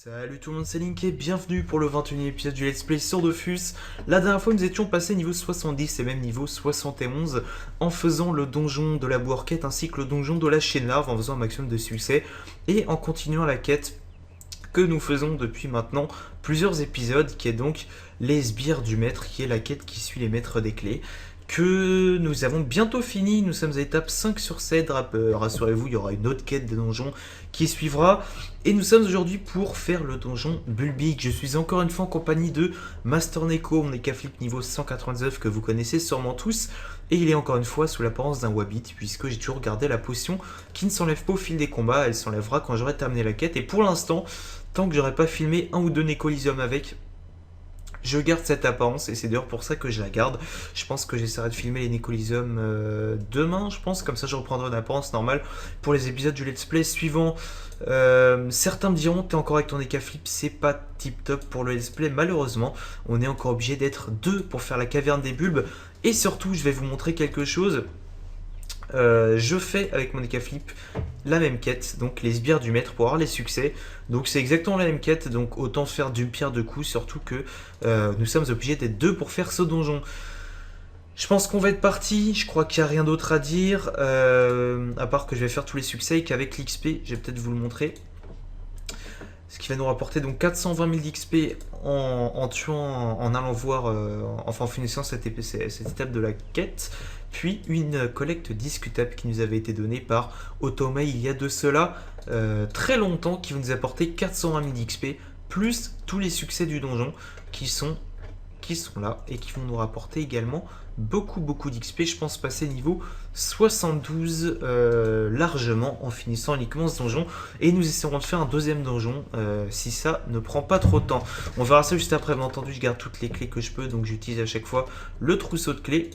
Salut tout le monde, c'est Link et bienvenue pour le 21e épisode du Let's Play sur Dofus. La dernière fois nous étions passés niveau 70 et même niveau 71 en faisant le donjon de la Bourquette ainsi que le donjon de la Chaîne Larve en faisant un maximum de succès et en continuant la quête que nous faisons depuis maintenant plusieurs épisodes qui est donc les sbires du maître, qui est la quête qui suit les maîtres des clés que nous avons bientôt fini. Nous sommes à l'étape 5 sur 7, rassurez-vous, il y aura une autre quête de donjon qui suivra. Et nous sommes aujourd'hui pour faire le donjon Bulbig. Je suis encore une fois en compagnie de Master Neko, mon Ekaflip niveau 199 que vous connaissez sûrement tous. Et il est encore une fois sous l'apparence d'un Wabbit, puisque j'ai toujours gardé la potion qui ne s'enlève pas au fil des combats. Elle s'enlèvera quand j'aurai terminé la quête. Et pour l'instant, tant que j'aurai pas filmé un ou deux Nécolysium avec, je garde cette apparence et c'est d'ailleurs pour ça que je la garde. Je pense que j'essaierai de filmer les Nécolysium demain, je pense, comme ça je reprendrai une apparence normale pour les épisodes du Let's Play suivant. Certains me diront, t'es encore avec ton Ekaflip, c'est pas tip top pour le Let's Play, malheureusement. On est encore obligé d'être deux pour faire la caverne des bulbes. Et surtout, je vais vous montrer quelque chose. Je fais avec mon Ekaflip la même quête, donc les sbires du maître pour avoir les succès. Donc c'est exactement la même quête, donc autant faire d'une pierre deux coups, surtout que nous sommes obligés d'être deux pour faire ce donjon. Je pense qu'on va être parti, je crois qu'il n'y a rien d'autre à dire, à part que je vais faire tous les succès et qu'avec l'XP, je vais peut-être vous le montrer. Ce qui va nous rapporter donc 420 000 d'XP en tuant, en allant voir, enfin en finissant cette étape de la quête. Puis une collecte discutable qui nous avait été donnée par Otome il y a de cela très longtemps, qui va nous apporter 420 000 d'XP, plus tous les succès du donjon qui sont là et qui vont nous rapporter également beaucoup d'XP. Je pense passer niveau 72 largement en finissant uniquement ce donjon, et nous essaierons de faire un deuxième donjon si ça ne prend pas trop de temps. On verra ça juste après. Bien entendu, je garde toutes les clés que je peux, donc j'utilise à chaque fois le trousseau de clés.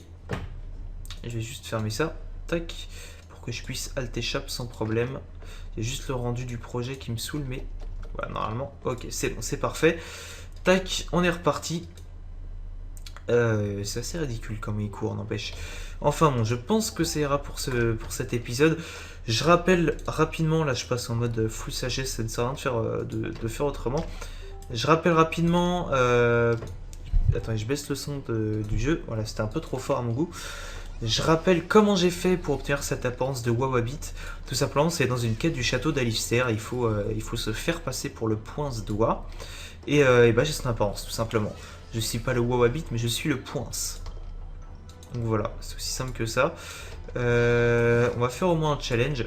Je vais juste fermer ça, tac, pour que je puisse alt échappe sans problème. Il y a juste le rendu du projet qui me saoule, mais voilà, normalement, ok, c'est bon, c'est parfait. Tac, on est reparti. C'est assez ridicule comme il court, n'empêche. Enfin bon, je pense que ça ira pour cet épisode. Je rappelle rapidement, là je passe en mode full sagesse, ça ne sert à rien de faire autrement. Je rappelle rapidement... Attendez, je baisse le son du jeu. Voilà, c'était un peu trop fort à mon goût. Je rappelle comment j'ai fait pour obtenir cette apparence de Wawabit. Tout simplement, c'est dans une quête du château d'Alistair. Il faut se faire passer pour le Poince d'Oie. Et bah, j'ai cette apparence, tout simplement. Je suis pas le Wawabit, mais je suis le Poince. Donc voilà, c'est aussi simple que ça. On va faire au moins un challenge.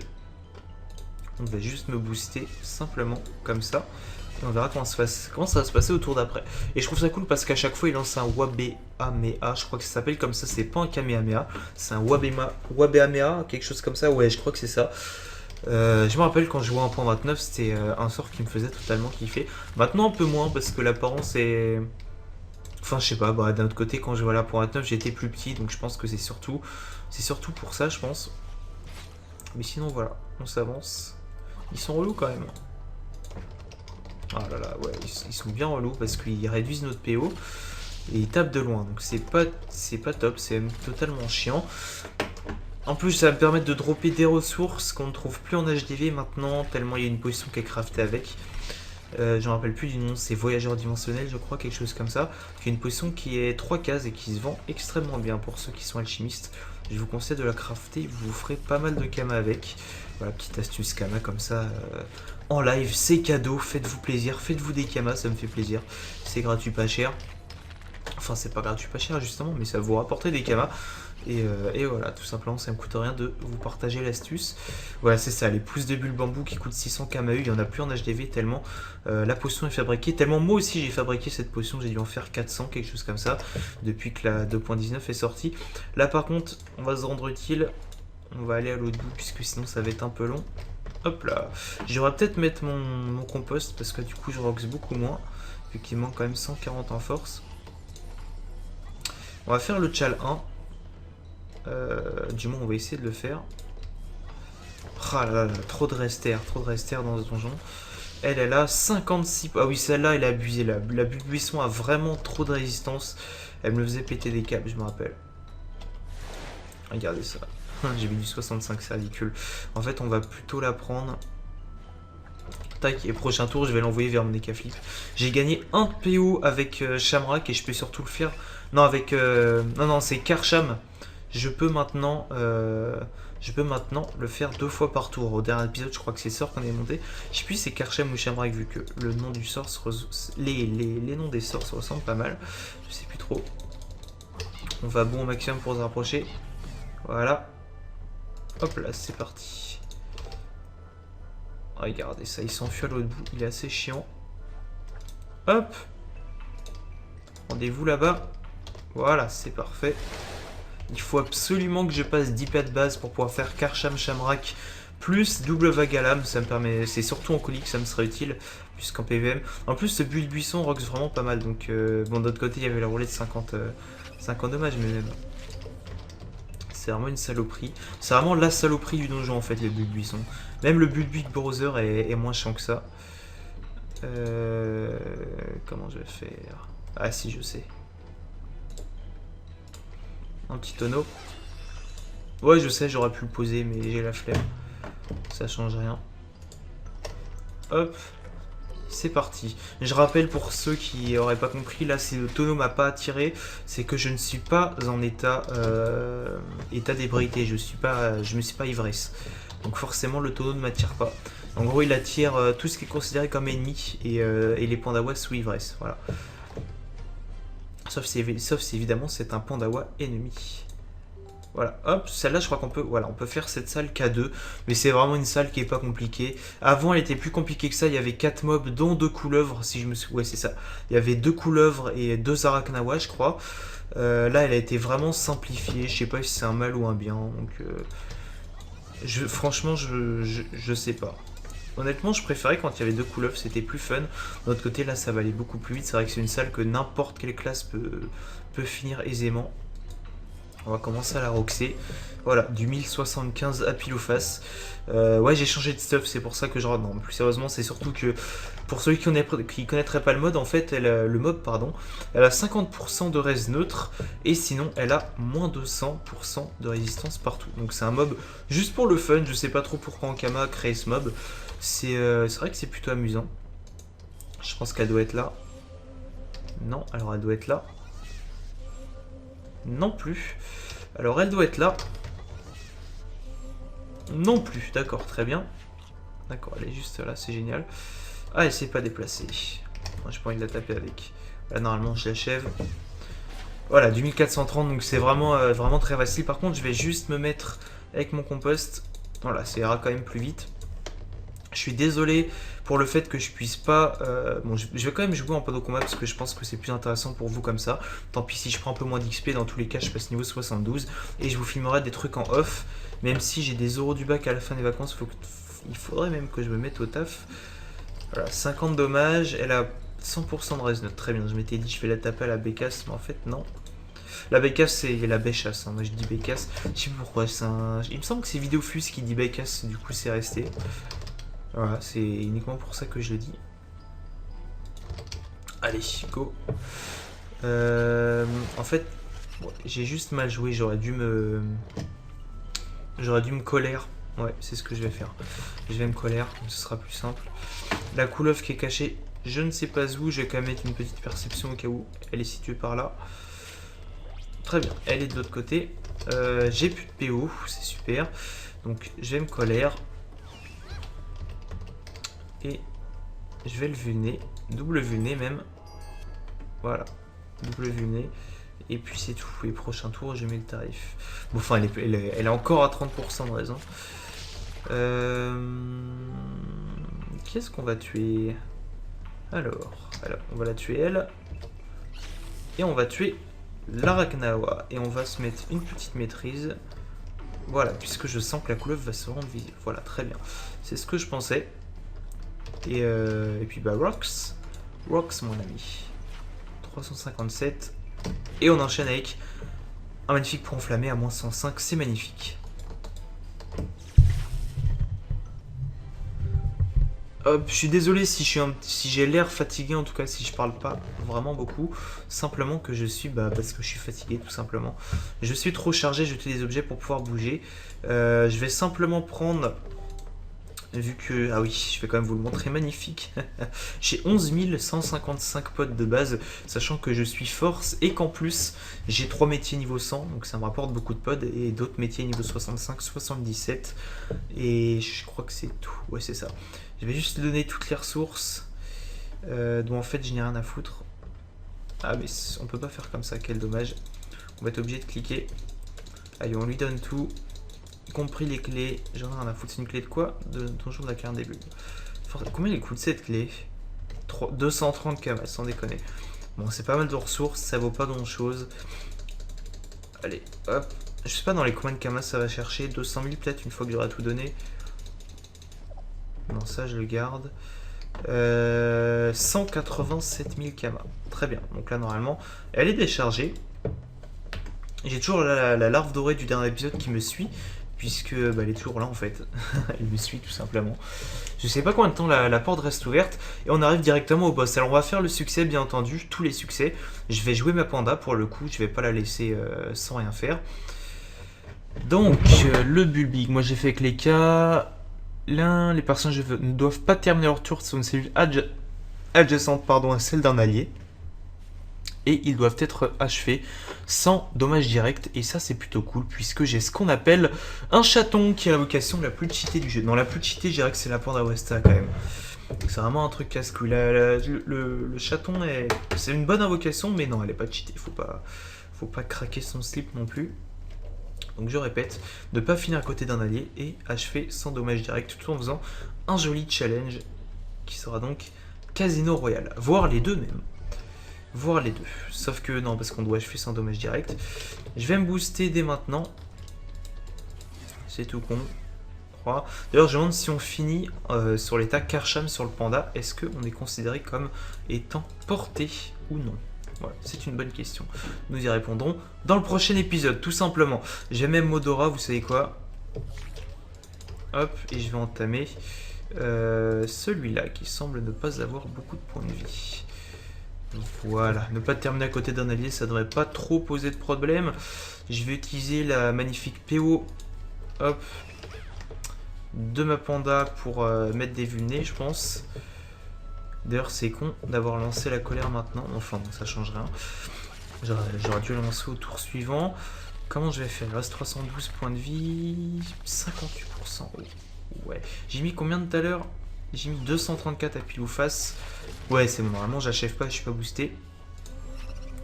On va juste me booster simplement comme ça. Et on verra comment ça va se passer au tour d'après. Et je trouve ça cool parce qu'à chaque fois il lance un Wabeamea. Je crois que ça s'appelle comme ça, c'est pas un Kamehameha. C'est un Wabeamea, quelque chose comme ça. Ouais, je crois que c'est ça. Je me rappelle quand je jouais en 1.29, c'était un sort qui me faisait totalement kiffer. Maintenant un peu moins parce que l'apparence est... Enfin je sais pas, bah, d'un autre côté quand je jouais à la 1.29 j'étais plus petit, donc je pense que c'est surtout pour ça je pense. Mais sinon voilà, on s'avance. Ils sont relous quand même. Ah là là, ouais, ils sont bien relous parce qu'ils réduisent notre PO et ils tapent de loin, donc c'est pas top, c'est même totalement chiant. En plus, ça va me permettre de dropper des ressources qu'on ne trouve plus en HDV maintenant, tellement il y a une potion qui est craftée avec. Je me rappelle plus du nom, c'est Voyageur Dimensionnel, je crois, quelque chose comme ça. Qui est une potion qui est 3 cases et qui se vend extrêmement bien pour ceux qui sont alchimistes. Je vous conseille de la crafter, vous vous ferez pas mal de kama avec. Voilà, petite astuce kama comme ça. En live, c'est cadeau, faites-vous plaisir, faites-vous des kamas, ça me fait plaisir. C'est gratuit, pas cher. Enfin, c'est pas gratuit, pas cher justement, mais ça va vous rapporter des kamas. Et voilà, tout simplement, ça me coûte rien de vous partager l'astuce. Voilà, c'est ça, les pousses de bulles bambou qui coûtent 600 KMU, il n'y en a plus en HDV tellement la potion est fabriquée. Tellement moi aussi j'ai fabriqué cette potion, j'ai dû en faire 400, quelque chose comme ça, depuis que la 2.19 est sortie. Là par contre, on va se rendre utile, on va aller à l'autre bout, puisque sinon ça va être un peu long. Hop là, j'aurais peut-être mettre mon compost, parce que du coup je rox beaucoup moins, vu qu'il manque quand même 140 en force. On va faire le chal 1. Du moins on va essayer de le faire. Ah là là, trop de rester dans ce donjon. Elle a 56... Ah oui, celle-là elle a abusé. La bulle buisson a vraiment trop de résistance. Elle me le faisait péter des câbles, je me rappelle. Regardez ça. J'ai mis du 65, c'est ridicule. En fait on va plutôt la prendre Tac, et prochain tour, je vais l'envoyer vers mon Ekaflip. J'ai gagné un PO avec Shamrock et je peux surtout le faire. Non, avec. Non, c'est Karcham. Je peux maintenant. Le faire 2 fois par tour. Au dernier épisode, je crois que c'est sort qu'on est monté. Je sais plus si c'est Karcham ou Shamrock, vu que le nom du sort les noms des sorts se ressemblent pas mal. Je sais plus trop. On va bon au maximum pour se rapprocher. Voilà. Hop là, c'est parti. Regardez ça, il s'enfuit à l'autre bout. Il est assez chiant. Hop. Rendez-vous là-bas. Voilà, c'est parfait. Il faut absolument que je passe 10 pas de base pour pouvoir faire Karcham Shamrock plus double vague à l'âme. Ça me permet, c'est surtout en colis que ça me serait utile, puisqu'en PVM. En plus, ce build buisson rocks vraiment pas mal. Donc, bon, d'autre côté, il y avait la roulette de 50 dommages, mais même. C'est vraiment une saloperie. C'est vraiment la saloperie du donjon, en fait, le build buisson. Même le build Big Brother est moins chiant que ça. Comment je vais faire? Ah, si, je sais. Un petit tonneau. Ouais, je sais, j'aurais pu le poser, mais j'ai la flemme. Ça change rien. Hop. C'est parti. Je rappelle pour ceux qui n'auraient pas compris, là, si le tonneau m'a pas attiré, c'est que je ne suis pas en état d'ébriété. Je me suis pas ivresse. Donc forcément, le tonneau ne m'attire pas. En gros, il attire tout ce qui est considéré comme ennemi et les pandawas sous ivresse. Voilà. Sauf si évidemment c'est un pandawa ennemi. Voilà, hop, celle-là je crois qu'on peut, voilà, on peut faire cette salle K2, mais c'est vraiment une salle qui est pas compliquée. Avant elle était plus compliquée que ça, il y avait 4 mobs dont 2 couleuvres, si je me souviens, ouais c'est ça. Il y avait 2 couleuvres et 2 arachnawa je crois. Là elle a été vraiment simplifiée, je sais pas si c'est un mal ou un bien, donc franchement je sais pas. Honnêtement, je préférais quand il y avait 2 couleuvres, c'était plus fun. D'un autre côté, là, ça va aller beaucoup plus vite. C'est vrai que c'est une salle que n'importe quelle classe peut finir aisément. On va commencer à la roxer. Voilà, du 1075 à pile ou face. Ouais, j'ai changé de stuff, c'est pour ça que je rentre. Non, plus sérieusement, c'est surtout que pour ceux qui connaîtraient pas le mode, en fait, le mob, pardon, elle a 50% de res neutre et sinon, elle a moins de 100% de résistance partout. Donc, c'est un mob juste pour le fun. Je sais pas trop pourquoi Ankama a créé ce mob. C'est vrai que c'est plutôt amusant. Je pense qu'elle doit être là. Non, alors elle doit être là. Non plus. Alors elle doit être là. Non plus, d'accord, très bien. D'accord, elle est juste là, c'est génial. Ah, elle s'est pas déplacée. Moi, j'ai pas envie de la taper avec. Là, normalement, je l'achève. Voilà, du 1430, donc c'est vraiment, vraiment très facile. Par contre, je vais juste me mettre avec mon compost. Voilà, ça ira quand même plus vite. Je suis désolé pour le fait que je puisse pas... bon, je vais quand même jouer en pas de combat parce que je pense que c'est plus intéressant pour vous comme ça. Tant pis si je prends un peu moins d'XP, dans tous les cas je passe niveau 72. Et je vous filmerai des trucs en off. Même si j'ai des euros du bac à la fin des vacances, il faudrait même que je me mette au taf. Voilà, 50 dommages, elle a 100% de res neutre. Très bien, je m'étais dit je vais la taper à la bécasse, mais en fait non. La bécasse c'est la béchasse, hein. Moi je dis bécasse. Je sais pas pourquoi, il me semble que c'est Vidéofus qui dit bécasse, du coup c'est resté. Voilà, c'est uniquement pour ça que je le dis. Allez, go. En fait, j'ai juste mal joué. J'aurais dû me colère. Ouais, c'est ce que je vais faire. Je vais me colère, ce sera plus simple. La couleuvre qui est cachée, je ne sais pas où. Je vais quand même mettre une petite perception au cas où elle est située par là. Très bien, elle est de l'autre côté. J'ai plus de PO, c'est super. Donc, je vais me colère. Et je vais le vulner, double vulner même. Voilà, double vulner. Et puis c'est tout. Et prochain tour, je mets le tarif. Bon, enfin, elle est encore à 30% de raison. Qu'est-ce qu'on va tuer? Alors, on va la tuer elle. Et on va tuer l'Arachnawa. Et on va se mettre une petite maîtrise. Voilà, puisque je sens que la couleuvre va se rendre visible. Voilà, très bien. C'est ce que je pensais. Et puis bah Rocks mon ami. 357. Et on enchaîne avec un magnifique point enflammé à moins 105, c'est magnifique. Hop, je suis désolé si j'ai l'air fatigué, en tout cas si je parle pas vraiment beaucoup. Simplement que je suis, parce que je suis fatigué tout simplement. Je suis trop chargé, j'ai des objets pour pouvoir bouger. Je vais simplement prendre Vu que... Ah oui, je vais quand même vous le montrer, magnifique. J'ai 11 155 pods de base, sachant que je suis force et qu'en plus, j'ai 3 métiers niveau 100, donc ça me rapporte beaucoup de pods, et d'autres métiers niveau 65, 77, et je crois que c'est tout. Ouais, c'est ça. Je vais juste donner toutes les ressources, dont en fait je n'ai rien à foutre. Ah mais on peut pas faire comme ça, quel dommage. On va être obligé de cliquer. Allez, on lui donne tout. Y compris les clés. J'en ai rien à foutre. C'est une clé de quoi? De Donjon de la Caverne des Bulbes. Combien elle coûte cette clé? 230 km, sans déconner. Bon, c'est pas mal de ressources, ça vaut pas grand chose. Allez, hop. Je sais pas dans les combien de kamas ça va chercher. 200 000 peut-être une fois que j'aurai tout donné. Non, ça je le garde. 187 000 kamas. Très bien. Donc là, normalement, elle est déchargée. J'ai toujours la larve dorée du dernier épisode qui me suit, puisque bah, elle est toujours là en fait. Elle me suit tout simplement. Je sais pas combien de temps la porte reste ouverte, et on arrive directement au boss. Alors on va faire le succès, bien entendu, tous les succès. Je vais jouer ma panda pour le coup, je vais pas la laisser sans rien faire. Donc, le Bulbig, moi j'ai fait avec les cas. Les personnages ne doivent pas terminer leur tour sur une cellule adjacente à celle d'un allié. Et ils doivent être achevés sans dommage direct. Et ça, c'est plutôt cool, puisque j'ai ce qu'on appelle un chaton, qui a la vocation la plus cheatée du jeu. Non, la plus cheatée, je dirais que c'est la Panda Westa, quand même. C'est vraiment un truc casse-couille. Le chaton, c'est une bonne invocation, mais non, elle est pas cheatée. Faut pas craquer son slip non plus. Donc je répète, ne pas finir à côté d'un allié et achever sans dommage direct, tout en faisant un joli challenge, qui sera donc Casino Royale. Voire les deux même. Voir les deux. Sauf que non, parce qu'on doit achever sans dommage direct. Je vais me booster dès maintenant. C'est tout con. D'ailleurs, je me demande si on finit sur l'état Karcham sur le panda, est-ce qu'on est considéré comme étant porté ou non? Voilà, c'est une bonne question. Nous y répondrons dans le prochain épisode, tout simplement. J'ai même Modora, vous savez quoi? Hop, et je vais entamer celui-là, qui semble ne pas avoir beaucoup de points de vie. Voilà, ne pas terminer à côté d'un allié, ça devrait pas trop poser de problème. Je vais utiliser la magnifique PO, hop, de ma panda pour mettre des vulnés, je pense. D'ailleurs, c'est con d'avoir lancé la colère maintenant. Enfin, bon, ça change rien. J'aurais dû la lancer au tour suivant. Comment je vais faire? Il reste 312 points de vie, 58%. Ouais, j'ai mis combien de tout à l'heure? J'ai mis 234 à pile ou face. Ouais, c'est bon, normalement j'achève pas, je suis pas boosté.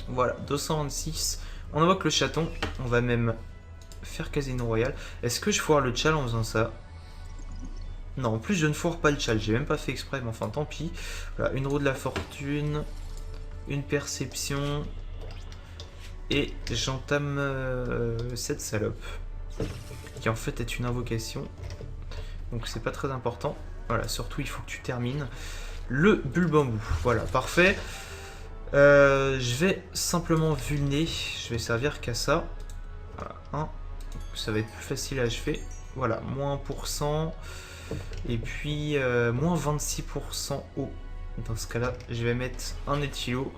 Voilà, 226. On invoque le chaton. On va même faire Casino Royale. Est-ce que je foire le tchal en faisant ça? Non, en plus je ne foire pas le tchal. J'ai même pas fait exprès, mais enfin tant pis. Voilà, une roue de la fortune. Une perception. Et j'entame cette salope. Qui en fait est une invocation. Donc c'est pas très important. Voilà, surtout il faut que tu termines le Bulbambou. Voilà, parfait. Je vais simplement vulner. Je vais servir qu'à ça. Voilà, hein. Ça va être plus facile à achever. Voilà, moins 1%. Et puis, moins 26% haut. Dans ce cas-là, je vais mettre un éthilo.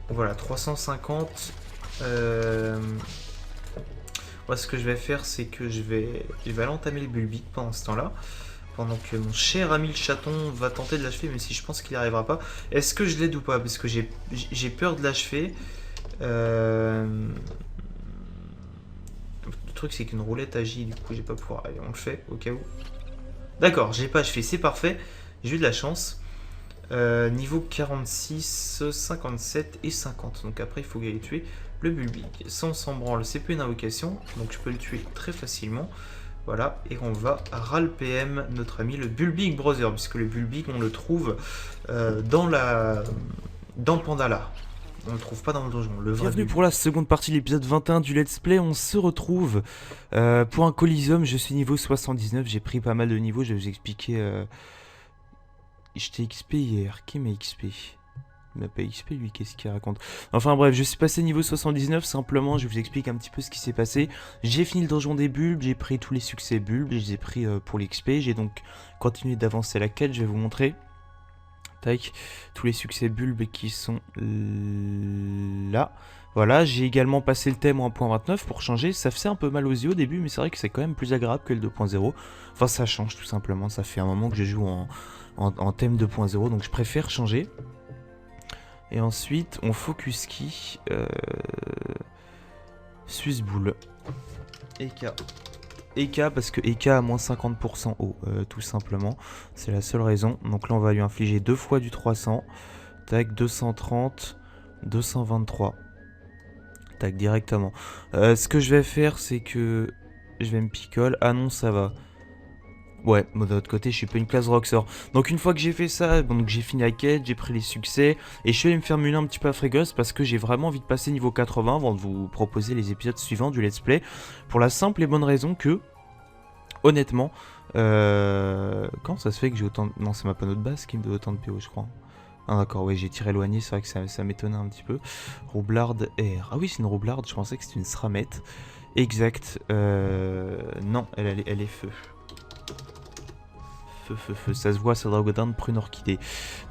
Voilà, 350. Moi, ce que je vais faire, c'est que je vais aller entamer le Bulbig pendant ce temps-là. Pendant que mon cher ami le chaton va tenter de l'achever, même si je pense qu'il n'y arrivera pas. Est-ce que je l'aide ou pas? Parce que j'ai peur de l'achever. Le truc, c'est qu'une roulette agit, du coup, j'ai pas pouvoir. Allez, on le fait, au cas où. D'accord, j'ai pas achevé, c'est parfait. J'ai eu de la chance. Niveau 46, 57 et 50. Donc après, il faut aller tuer le Bulbig. Ça, on s'en branle, c'est plus une invocation. Donc je peux le tuer très facilement. Voilà, et on va ral PM notre ami le Bulbig Brother, puisque le Bulbig, on le trouve dans le Pandala. On le trouve pas dans le donjon. Bienvenue pour la seconde partie de l'épisode 21 du Let's Play. On se retrouve pour un Coliseum. Je suis niveau 79. J'ai pris pas mal de niveaux. Je vais vous expliquer. J'étais XP hier. Qui m'a XP? Il m'a pas XP lui, qu'est-ce qu'il raconte? Enfin bref, je suis passé niveau 79, simplement je vous explique un petit peu ce qui s'est passé. J'ai fini le donjon des bulbes, j'ai pris tous les succès bulbes, je les ai pris pour l'XP, j'ai donc continué d'avancer la quête, je vais vous montrer. Tac, tous les succès bulbes qui sont là. Voilà, j'ai également passé le thème en 1.29 pour changer. Ça faisait un peu mal aux yeux au début, mais c'est vrai que c'est quand même plus agréable que le 2.0. Enfin, ça change tout simplement. Ça fait un moment que je joue en thème 2.0, donc je préfère changer. Et ensuite, on focus key. Susboule. EK. EK parce que EK a moins 50% haut, tout simplement. C'est la seule raison. Donc là, on va lui infliger 2 fois du 300. Tac, 230, 223. Tac, directement. Ce que je vais faire, c'est que je vais me picole. Ah non, ça va. Ouais, mais de l'autre côté, je suis pas une classe Roxor. Donc une fois que j'ai fait ça, donc j'ai fini la quête, j'ai pris les succès, et je suis allé me faire muler un petit peu à Frégos parce que j'ai vraiment envie de passer niveau 80 avant de vous proposer les épisodes suivants du let's play. Pour la simple et bonne raison que, honnêtement, quand ça se fait que j'ai autant... Non, c'est ma panneau de base qui me donne autant de PO, je crois. Ah d'accord, ouais, j'ai tiré éloigné, c'est vrai que ça m'étonnait un petit peu. Roublarde R. Ah oui, c'est une roublarde, je pensais que c'était une sramette. Exact. Non, elle est feu. Feu, ça se voit, ça Dragodin de prune orchidée.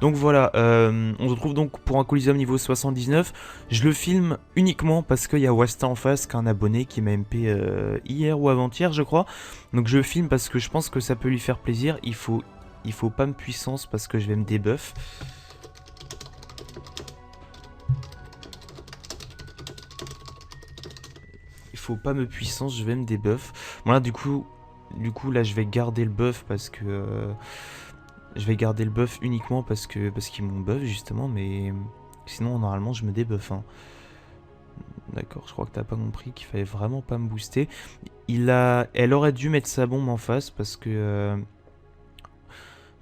Donc voilà, on se retrouve donc pour un Coliseum niveau 79. Je le filme uniquement parce qu'il y a Wasta en face, qu'un abonné qui m'a MP hier ou avant-hier, je crois. Donc je le filme parce que je pense que ça peut lui faire plaisir. Il faut pas me puissance parce que je vais me débuff. Il faut pas me puissance, je vais me débuff. Voilà, du coup là je vais garder le buff parce que je vais garder le buff uniquement parce qu'ils m'ont buff justement, mais sinon normalement je me débuff. Hein. D'accord, je crois que t'as pas compris qu'il fallait vraiment pas me booster. Elle aurait dû mettre sa bombe en face parce que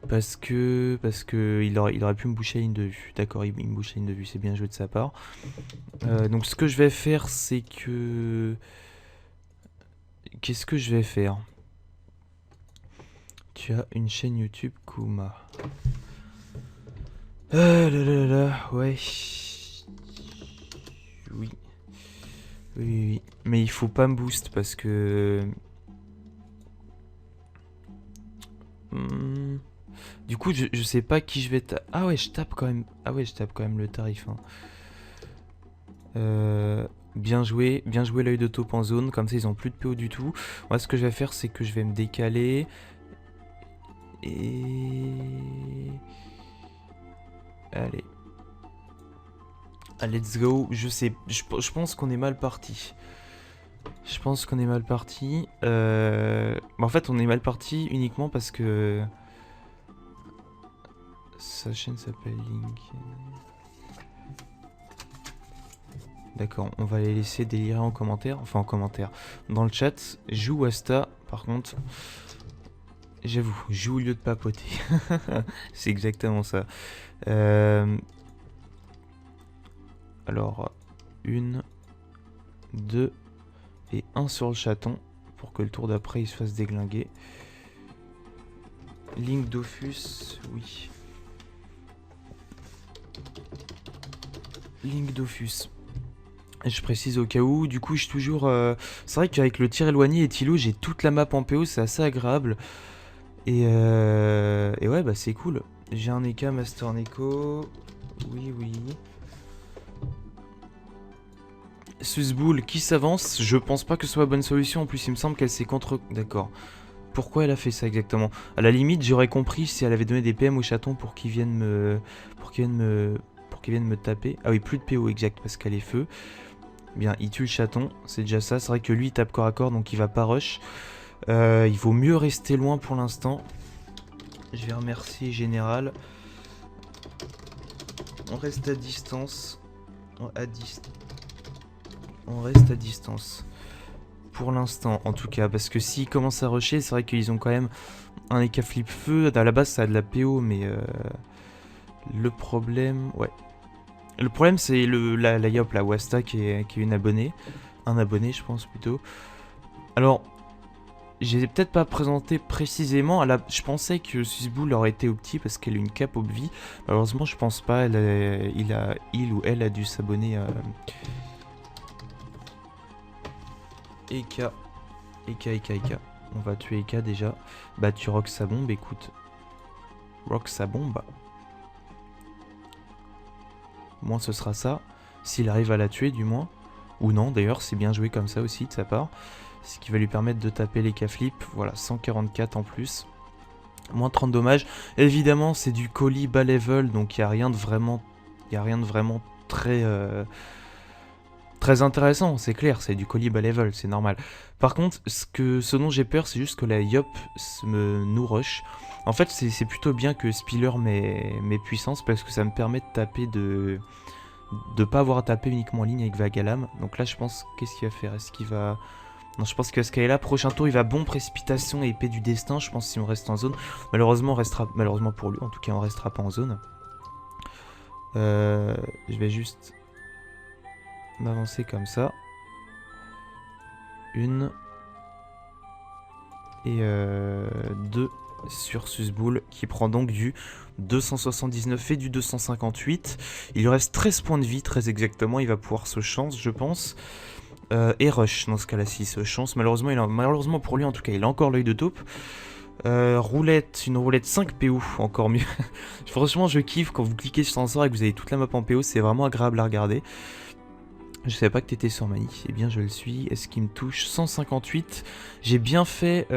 il aurait pu me boucher la ligne de vue. D'accord, il me bouche la ligne de vue, c'est bien joué de sa part. Donc ce que je vais faire, c'est que... Qu'est-ce que je vais faire? Tu as une chaîne YouTube, Kuma. Ouais. Oui. Mais il faut pas me boost parce que... Du coup, je sais pas qui je vais taper. Ah ouais, je tape quand même. Ah ouais, je tape quand même le tarif. Hein. Bien joué l'œil de taupe en zone. Comme ça, ils ont plus de PO du tout. Moi, ce que je vais faire, c'est que je vais me décaler. Et... Allez. Ah, let's go. Je pense qu'on est mal parti. En fait, on est mal parti uniquement parce que... Sa chaîne s'appelle Link. D'accord, on va les laisser délirer en commentaire. Enfin, en commentaire. Dans le chat, joue Wasta. Par contre, j'avoue, joue au lieu de papoter. C'est exactement ça. Alors, 1, 2 et 1 sur le chaton pour que le tour d'après il se fasse déglinguer. Link Dofus, oui. Link Dofus. Je précise au cas où, du coup je suis toujours... C'est vrai qu'avec le tir éloigné et Tilo, j'ai toute la map en PO, c'est assez agréable. Et ouais, bah c'est cool. J'ai un EK Master Neko. Oui. Susboule qui s'avance, je pense pas que ce soit la bonne solution, en plus il me semble qu'elle s'est contre... D'accord. Pourquoi elle a fait ça exactement? À la limite, j'aurais compris si elle avait donné des PM au chaton pour qu'ils viennent me... Pour qu'ils viennent me taper. Ah oui, plus de PO exact, parce qu'elle est feu. Bien, il tue le chaton, c'est déjà ça. C'est vrai que lui, il tape corps à corps, donc il va pas rush. Il vaut mieux rester loin pour l'instant. Je vais remercier Général. On reste à distance. On reste à distance. Pour l'instant, en tout cas. Parce que s'ils commencent à rusher, c'est vrai qu'ils ont quand même un EK flip feu. À la base, ça a de la PO, mais... Le problème... Ouais. Le problème, c'est la Yop, la Wasta, qui est une abonnée. Un abonné, je pense, plutôt. Alors... J'ai peut-être pas présenté précisément. Je pensais que Susboule aurait été opti parce qu'elle a une cape obvi. Malheureusement, je pense pas. Il ou elle a dû s'abonner à EK. On va tuer EK déjà. Bah, tu rock sa bombe, écoute. Rock sa bombe. Moi, ce sera ça. s'il arrive à la tuer du moins. Ou non, d'ailleurs, c'est bien joué comme ça aussi de sa part. Ce qui va lui permettre de taper les K-flips. Voilà, 144 en plus. Moins 30 dommages. Évidemment, c'est du colis bas level, donc il n'y a rien de vraiment... très... très intéressant, c'est clair, c'est du colis bas level, c'est normal. Par contre, ce dont j'ai peur, c'est juste que la Yop nous rush. En fait, c'est plutôt bien que Spiller mes puissances, parce que ça me permet de taper de pas avoir à taper uniquement en ligne avec Vagalam. Donc là, je pense, qu'est-ce qu'il va faire? Est-ce qu'il va... Non, je pense que Skyla, prochain tour, il va bon précipitation et épée du destin, je pense, si on reste en zone. Malheureusement pour lui, en tout cas, on restera pas en zone. Je vais juste m'avancer comme ça. Une. Et 2 sur Susboul, qui prend donc du 279 et du 258. Il lui reste 13 points de vie, très exactement. Il va pouvoir se chance, je pense. Et rush, dans ce cas-là, s'il se chance. Malheureusement pour lui, en tout cas, il a encore l'œil de taupe. Roulette, une roulette 5 PO, encore mieux. Franchement, je kiffe quand vous cliquez sur l'ascenseur et que vous avez toute la map en PO, c'est vraiment agréable à regarder. Je savais pas que t'étais sur Mani, eh bien je le suis. Est-ce qu'il me touche? 158. J'ai bien fait,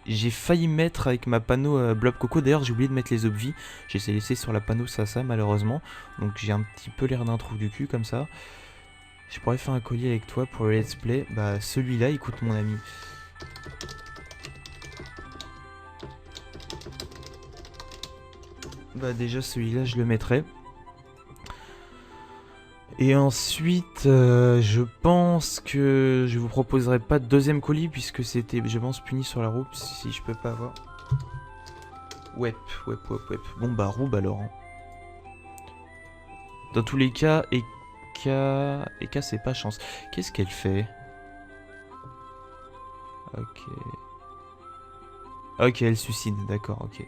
j'ai failli mettre avec ma panneau Blob Coco. D'ailleurs, j'ai oublié de mettre les obvies. J'ai laissé sur la panneau ça malheureusement. Donc j'ai un petit peu l'air d'un trou du cul comme ça. Je pourrais faire un collier avec toi pour le let's play. Bah celui-là, écoute mon ami. Bah déjà celui-là je le mettrai. Et ensuite je pense que je vous proposerai pas de deuxième colis puisque c'était je pense puni sur la roue si je peux pas avoir. Wep. Bon bah roube alors. Hein. Dans tous les cas, Eka c'est pas chance. Qu'est-ce qu'elle fait? Ok, elle suicide, d'accord, ok.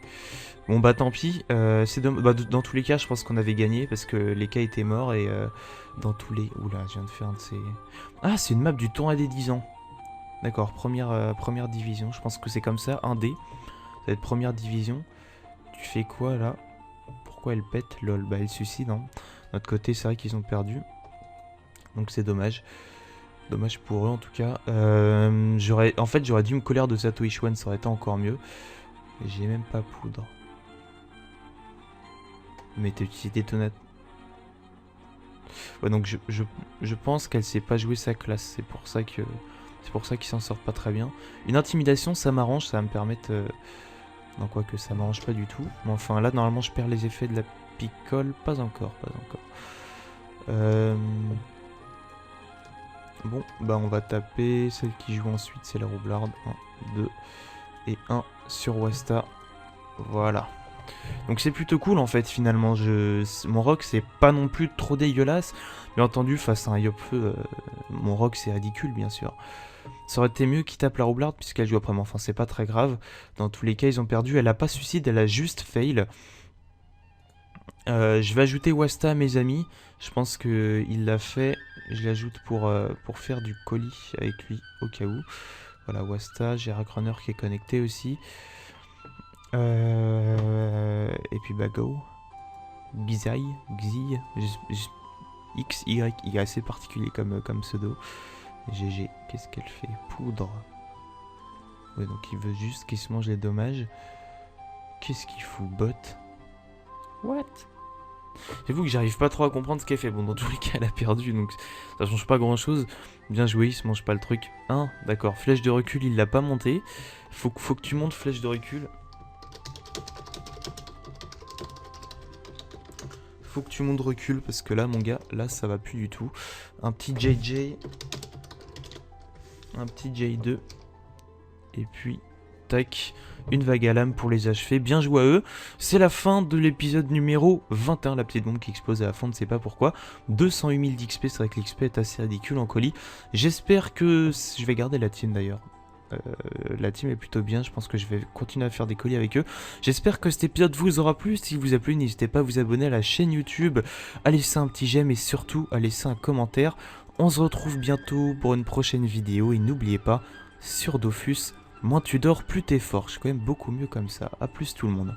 Bon bah tant pis, dans tous les cas je pense qu'on avait gagné parce que l'Eka était mort et dans tous les... Oula, je viens de faire un de ces... Ah, c'est une map du tournoi des 10 ans. D'accord, première division, je pense que c'est comme ça, 1D. Ça va être première division. Tu fais quoi là? Pourquoi elle pète? Lol, bah elle suicide, hein. De notre côté, c'est vrai qu'ils ont perdu. Donc c'est dommage. Dommage pour eux en tout cas. En fait, j'aurais dû me coller de Sato Ishwan, ça aurait été encore mieux. J'ai même pas poudre. Mais t'as utilisé détonate. Ouais, donc je pense qu'elle sait pas jouer sa classe. C'est pour ça qu'ils s'en sortent pas très bien. Une intimidation, ça m'arrange, ça va me permettre... Non, quoique ça m'arrange pas du tout. Mais enfin, là, normalement, je perds les effets de la picole. Pas encore. Bon, bah on va taper. Celle qui joue ensuite, c'est la roublarde. 1, 2 et 1 sur Wasta. Voilà. Donc c'est plutôt cool en fait finalement. Mon rock c'est pas non plus trop dégueulasse. Bien entendu, face à un Yopfeu, mon rock c'est ridicule bien sûr. Ça aurait été mieux qu'il tape la roublarde puisqu'elle joue après moi. Enfin, c'est pas très grave. Dans tous les cas, ils ont perdu. Elle a pas suicide, elle a juste fail. Je vais ajouter Wasta à mes amis. Je pense qu'il l'a fait. Je l'ajoute pour faire du colis avec lui au cas où. Voilà, Wasta. J'ai Rackrunner qui est connecté aussi. Et puis bah go. Xi. X, Y. Il est assez particulier comme pseudo. GG. Qu'est-ce qu'elle fait? Poudre. Ouais, donc il veut juste qu'il se mange les dommages. Qu'est-ce qu'il fout? Bot. What? J'avoue que j'arrive pas trop à comprendre ce qu'elle fait. Bon, dans tous les cas, elle a perdu, donc ça change pas grand-chose. Bien joué, il se mange pas le truc. D'accord. Flèche de recul, il l'a pas monté. Faut que tu montes flèche de recul. Faut que tu montes recul, parce que là, mon gars, là, ça va plus du tout. Un petit JJ. Un petit J2. Et puis... tac, une vague à lame pour les achever, bien joué à eux. C'est la fin de l'épisode numéro 21, la petite bombe qui explose à la fin, on ne sait pas pourquoi. 208 000 d'XP, c'est vrai que l'XP est assez ridicule en colis. J'espère que... je vais garder la team d'ailleurs. La team est plutôt bien, je pense que je vais continuer à faire des colis avec eux. J'espère que cet épisode vous aura plu. Si vous a plu, n'hésitez pas à vous abonner à la chaîne YouTube, à laisser un petit j'aime et surtout à laisser un commentaire. On se retrouve bientôt pour une prochaine vidéo et n'oubliez pas, sur Dofus, moins tu dors, plus t'es fort. Je suis quand même beaucoup mieux comme ça. A plus tout le monde.